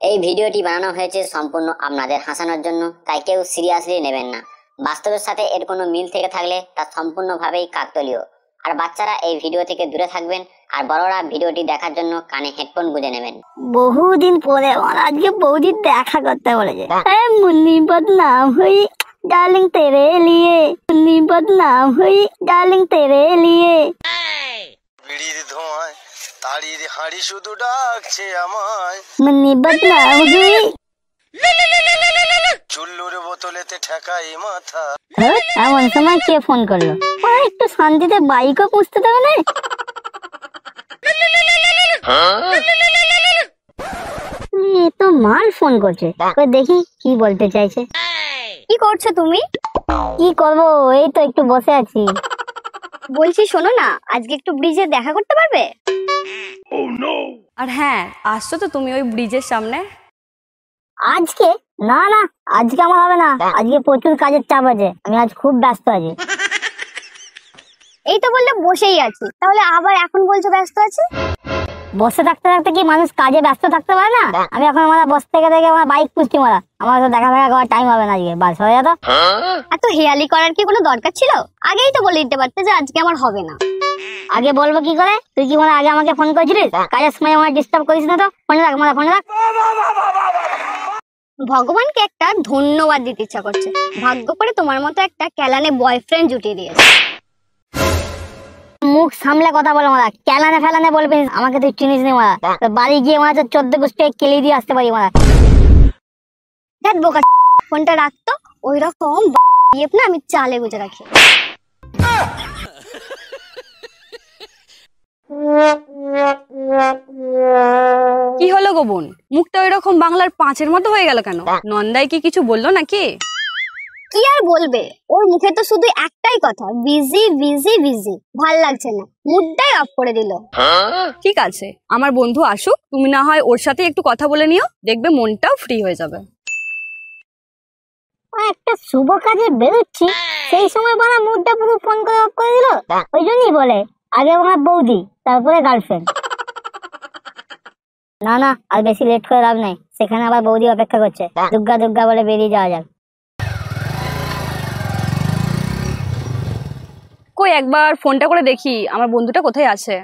এই ভিডিওটি বানানো হয়েছে সম্পূর্ণ আপনাদের হাসানোর জন্য, তাই কেউ সিরিয়াসলি নেবেন না। বাস্তবের সাথে এর কোনো মিল থেকে থাকলে তা সম্পূর্ণভাবেই কাকতালীয়। আর বাচ্চারা এই ভিডিও থেকে দূরে থাকবেন, আর বড়রা ভিডিওটি দেখার জন্য কানে হেডফোন গুঁজে নেবেন। বহুদিন পরে আজকে বৌদির দেখা করতে বলেছে। মুন্নি বদনাম হুই ডার্লিং তেরে লিয়ে, মুন্নি বদনাম হুই ডার্লিং তেরে লিয়ে। বিড়ির ধোঁয়ায় তাড়ির হাড়ি শুধু ডাকছে আমায়, মুন্নি বদনাম হুই। চুল্লুর বোতলেতে ঠেকাই মাথা। এমন সময় কে ফোন করলো? একটু শান্তিতে বাইকও পুষতে দেবে না। তো মাল ফোন করছে, দেখি কি বলতে চাইছে। কি করছো তুমি? কি করবো, এই তো একটু বসে আছি। বলছি শোনো না, আজকে একটু ব্রিজে দেখা করতে পারবে? আর হ্যাঁ, আসছো তো তুমি ওই ব্রিজের সামনে? আজকে না না, আজকে আমার হবে না। আজকে প্রচুর কাজের চাপ আছে, আমি আজ খুব ব্যস্ত আছি। এই তো বললে বসেই আছি, তাহলে আবার এখন বলছো ব্যস্ত আছি? বসে থাকতে থাকতে কি মানুষ কাজে ব্যস্ত থাকতে পারে না? আমি এখন আমার বসে থেকে আমার বাইক পুষছি মারা, আমার তো দেখা করার টাইম হবে না আজকে। বাস হয়ে যেত। এত হেয়ালি করার কি কোনো দরকার ছিল? আগেই তো বলে দিতে পারতে যে আজকে আমার হবে না। আগে বলবো কি করে? তুই কি আগে আমাকে ফোন করেছিলিস? কাজের সময় আমার ডিস্টার্ব করিস না তো। ফোনে রাখ মারা, ফোনে রাখ। ভগবানকে একটা ধন্যবাদ দিতে ইচ্ছা করছে, ভাগ্য করে তোমার মতো একটা ক্যালানে বয়ফ্রেন্ড জুটিয়ে দিয়েছে। মুখ সামলে কথা বলো মারা, ক্যালানে ফেলানে বলবি আমাকে, তুই চিনিস নি মারা। বাড়ি গিয়ে মারা 14 গোষ্ঠী কেলি দিয়ে আসতে পারি মারা। দেখ বোকা, ফোনটা রাখতো। ওই রকম না আমি চালে গুজে রাখি। কি হলো গো বোন, মুখটা ওই রকম বাংলার 5-এর মতো হয়ে গেল কেন? নন্দাই কি কিছু বললো নাকি? কি আর বলবে, ওর মুখে তো শুধু একটাই কথা, বিজি বিজি বিজি। ভাল লাগছে না, মুডটাই অফ করে দিল। ঠিক আছে, আমার বন্ধু আসুক, তুমি না হয় ওর সাথে একটু কথা বলে নিও, দেখবে মনটাও ফ্রি হয়ে যাবে। একটা শুভ কাজে বেরোচ্ছি, সেই সময় বানা মুডটা পুরো ফোন করে অফ করে দিল। ওই জন্যই বলে আগে আমার বৌদি, তারপরে গার্লফ্রেন্ড। না না, আর বেশি লেট করে লাভ নেই, সেখানে আবার বৌদি অপেক্ষা করছে। দুর্গা দুর্গা বলে বেরিয়ে যাওয়া যাক। কই একবার ফোনটা করে দেখি আমার বন্ধুটা কোথায় আছে।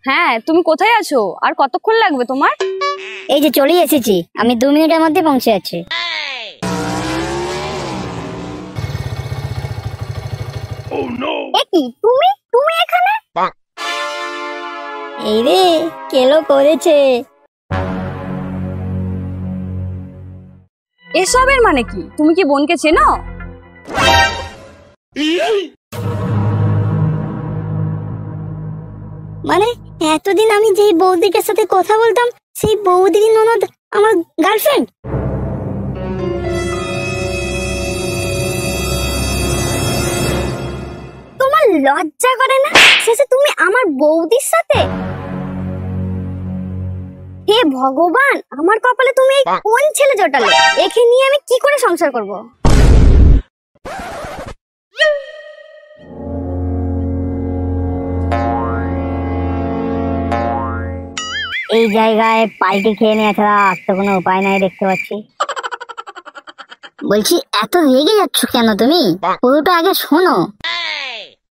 হ্যাঁ, তুমি কোথায় আছো? আর কতক্ষণ লাগবে তোমার? এই যে চলেই এসেছি, আমি 2 মিনিটের মধ্যে পৌঁছে যাচ্ছি। কি তুমি তুমি এখানে? এই রে, কেলো করেছে। এসবের মানে কি? তুমি কি বোনকে চেনো? মানে এতদিন আমি যেই বৌদির সাথে কথা বলতাম, সেই বৌদির ননদ আমার গার্লফ্রেন্ড। তোমার লজ্জা করে না? শেষে তুমি আমার বৌদির সাথে? হে ভগবান, আমার কপালে তুমি এই কোন ছেলে জোটালে? একে নিয়ে আমি কি করে সংসার করব? এই জায়গায় পাল্টি খেয়ে নেওয়া ছাড়া আর তো কোনো উপায় নাই দেখতে পাচ্ছি। বলছি এত রেগে যাচ্ছ কেন তুমি? পুরোটা আগে শোনো।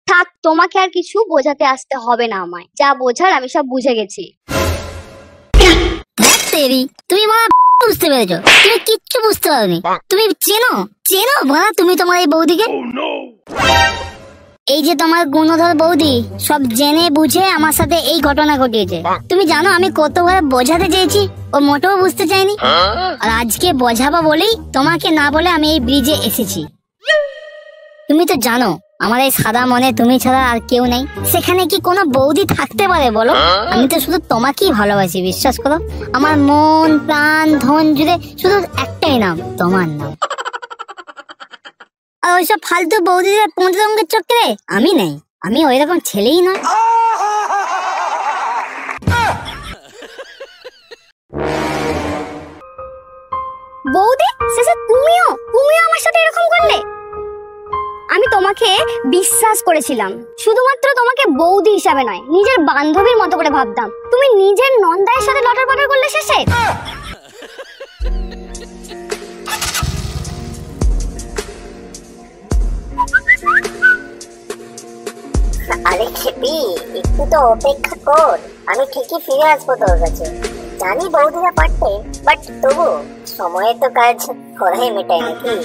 থাক, তোমাকে আর কিছু বোঝাতে আসতে হবে না আমায়, যা বোঝার আমি সব বুঝে গেছি। তুমি বুঝতে পেরেছো? তুমি কিচ্ছু বুঝতে পারোনি। তুমি চেনো চেনো ভাড়া তুমি তোমার এই বৌদিকে? এই যে তোমার গুণধর বৌদি সব জেনে বুঝে আমার সাথে এই ঘটনা ঘটিয়েছে। তুমি জানো আমি কতবার বোঝাতে চেয়েছি, ও মোটেও বুঝতে চাইনি। আর আজকে বোঝাবো বলেই তোমাকে না বলে আমি এই ব্রিজে এসেছি। তুমি তো জানো আমার এই সাদা মনে তুমি ছাড়া আর কেউ নেই। সেখানে কি কোনো বৌদি থাকতে পারে বলো? আমি তো শুধু তোমাকেই ভালোবাসি, বিশ্বাস করো। আমার মন প্রাণ ধন জুড়ে শুধু একটাই নাম, তোমার নাম। আর ওইসব ফালতু বৌদিদের 15 রঙের চক্করে আমি নেই, আমি ওই রকম ছেলেই নয়। বৌদি, শেষে তুমিও আমার সাথে এরকম করলে? আমি তোমাকে বিশ্বাস করেছিলাম, শুধুমাত্র তোমাকে বৌদি হিসাবে নয়, নিজের বান্ধবীর মতো করে ভাবতাম। তুমি নিজের নন্দায়ের সাথে লটর পটর করলে শেষে। খেপি, একটু তো অপেক্ষা কর, আমি ঠিকই ফিরে আসবো তোর কাছে। জানি বৌদিরা পারতে, বাট তবু সময়ে তো কাজ করাই মেটায় নাকি।